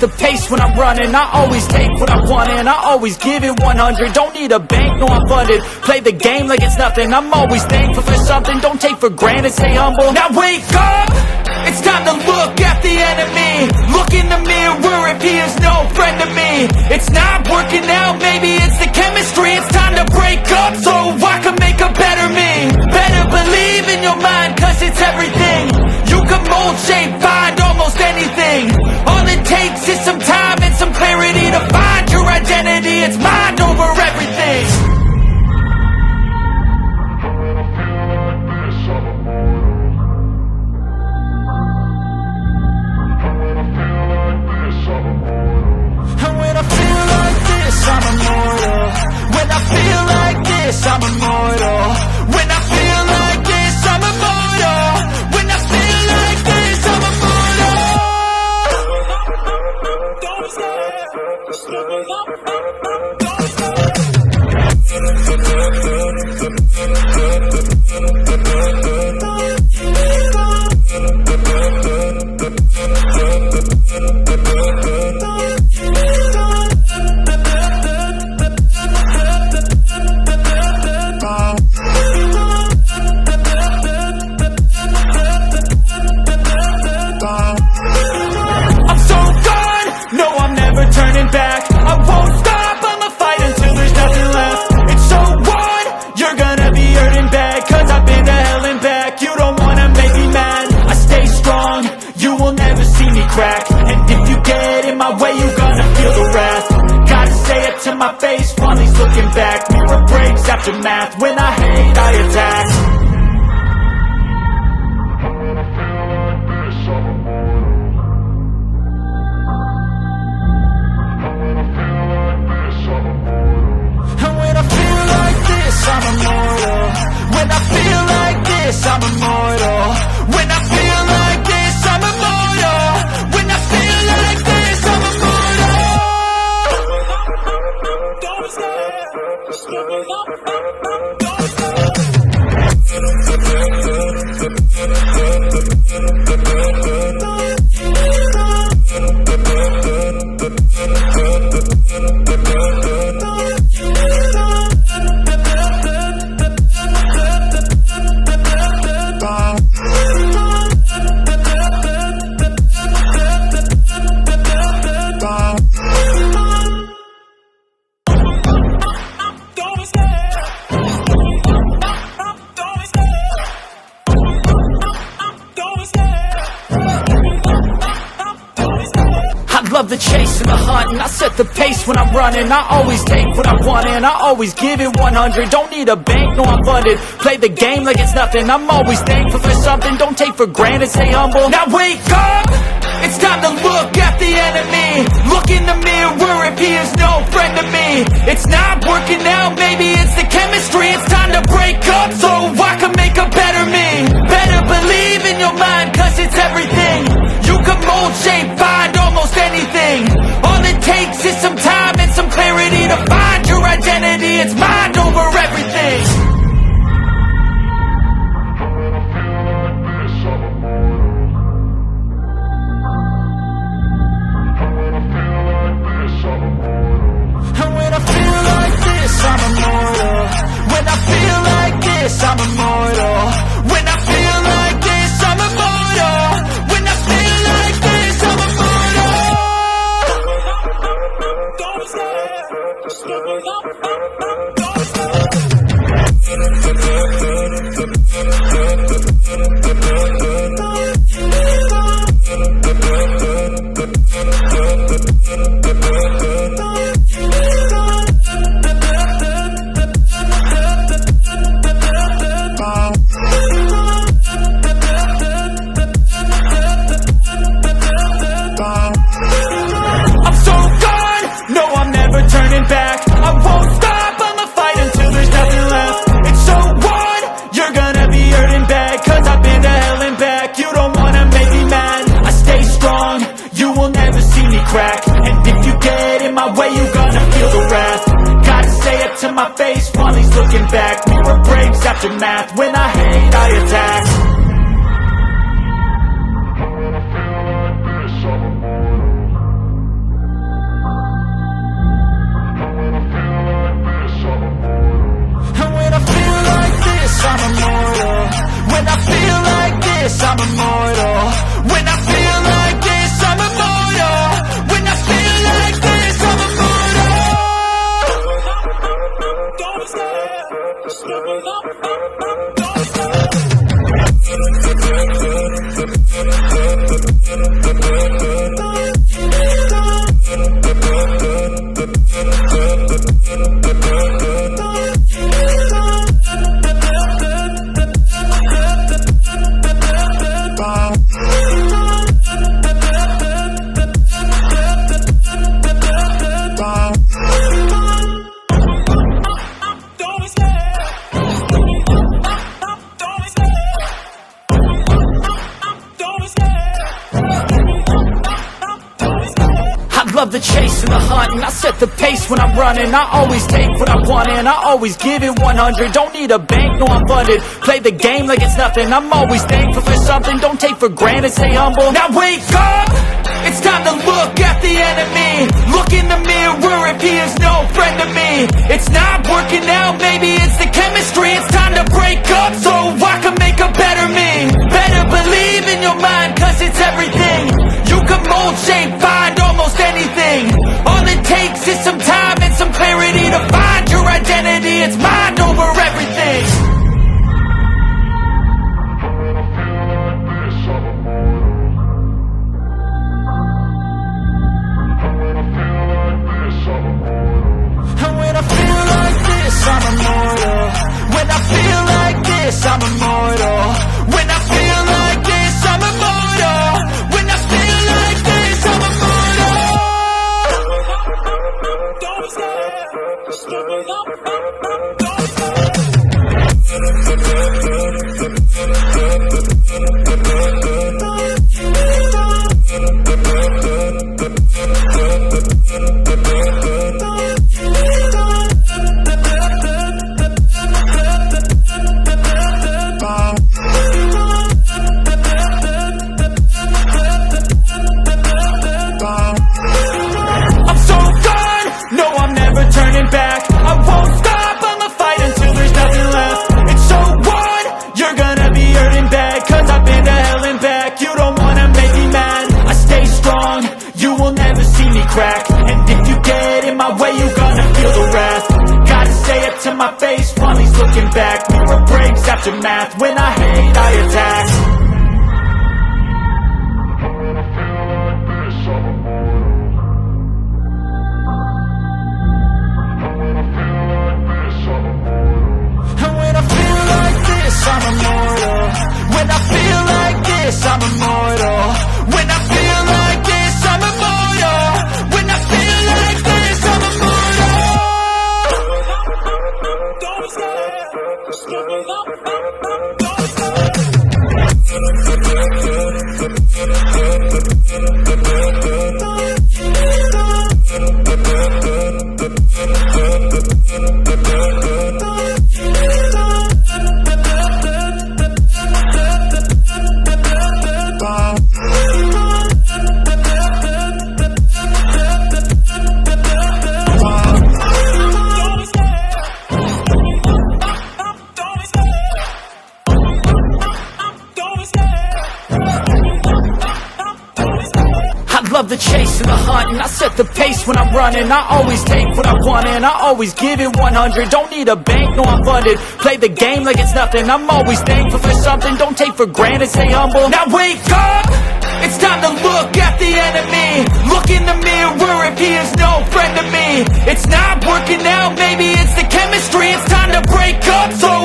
the pace when I'm running. I always take what I want and I always give it 100. Don't need a bank, no I'm funded. Play the game like it's nothing. I'm always thankful for something. Don't take for granted, stay humble. Now wake up, it's time to look at the enemy. Look in the mirror if he is no friend to me. It's not working out, maybe it's the chemistry. It's time to break up so I can make a better me. Better believe in your mind, cause it's everything. You can mold, shape, find almost anything. All it takes is some time and some clarity to find your identity. It's mind over everything. And when I feel like this, I'm immortal. When I feel like this, I'm immortal. When I feel like this, I'm immortal. When I feel like this, I'm immortal. I'm so gone, no I'm never turning back. I won't stop, I'ma fight until there's nothing left. It's so on, you're gonna be hurting bad. Cause I've been to hell and back. You don't wanna make me mad. I stay strong, you will never see me crack. And if you get in my way, you're gonna feel the wrath. Gotta say it to my face while he's looking back. Mirror breaks after math. When I hate, I attack. And when I feel like this, I'm immortal. When I feel like this, I'm immortal. When I feel like this, I'm immortal. When I feel like this, I'm immortal. Love the chase and the hunt, and I set the pace when I'm running. I always take what I want and I always give it 100. Don't need a bank, no I'm funded. Play the game like it's nothing. I'm always thankful for something. Don't take for granted, stay humble. Now wake up, it's time to look at the enemy. Look in the mirror if he is no friend to me. It's not working out, maybe it's the chemistry. It's time to break up so I can make a better me. Better believe in your mind, cause it's everything. You can mold, shape, find almost anything. All it takes is some time and some clarity to find your identity. It's mind over everything. And when I feel like this, I'm immortal. When I feel like this, I'm immortal. When I feel like this, I'm immortal. When I feel like this, I'm immortal. I'm so gone, no I'm never turning back. I won't stop, I'ma fight until there's nothing left. It's so on, you're gonna be hurting bad. Cause I've been to hell and back. You don't wanna make me mad. I stay strong, you will never see me crack. And if you get in my way, you're gonna feel the wrath. Gotta say it to my face while he's looking back. Mirror breaks after math. When I hate, I attack. When I feel like this, I'm immortal. When I feel like this, I'm immortal. When I feel like this, I'm immortal. Don't stop. Love the chase and the hunt, and I set the pace when I'm running. I always take what I want and I always give it 100. Don't need a bank, no I'm funded. Play the game like it's nothing. I'm always thankful for something. Don't take for granted, stay humble. Now wake up! It's time to look at the enemy. Look in the mirror if he is no friend to me. It's not working out, maybe it's the chemistry. It's time to break up so I can make a better me. Better believe in your mind, cause it's everything. You can mold, shape, find almost anything. All it takes is some time and some clarity to find your identity. It's mind over everything. And when I feel like this, I'm immortal. When I feel like this, I'm immortal. When I feel like this, I'm immortal. When I feel like this, I'm immortal. Don't back, I won't stop, I'ma fight until there's nothing left. It's so what? You're gonna be hurting bad, cause I've been to hell and back. You don't wanna make me mad, I stay strong, you will never see me crack. And if you get in my way, you're gonna feel the wrath. Gotta say it to my face while he's looking back. Mirror breaks after math, when I hate, I attack. I'm immortal. When I feel like this, I'm immortal. When I feel like this, I'm immortal. When I feel like this, I'm immortal. Don't love the chase and the hunt, and I set the pace when I'm running. I always take what I want and I always give it 100. Don't need a bank, no I'm funded. Play the game like it's nothing. I'm always thankful for something. Don't take for granted, stay humble. Now wake up! It's time to look at the enemy. Look in the mirror if he is no friend to me. It's not working out, maybe it's the chemistry. It's time to break up so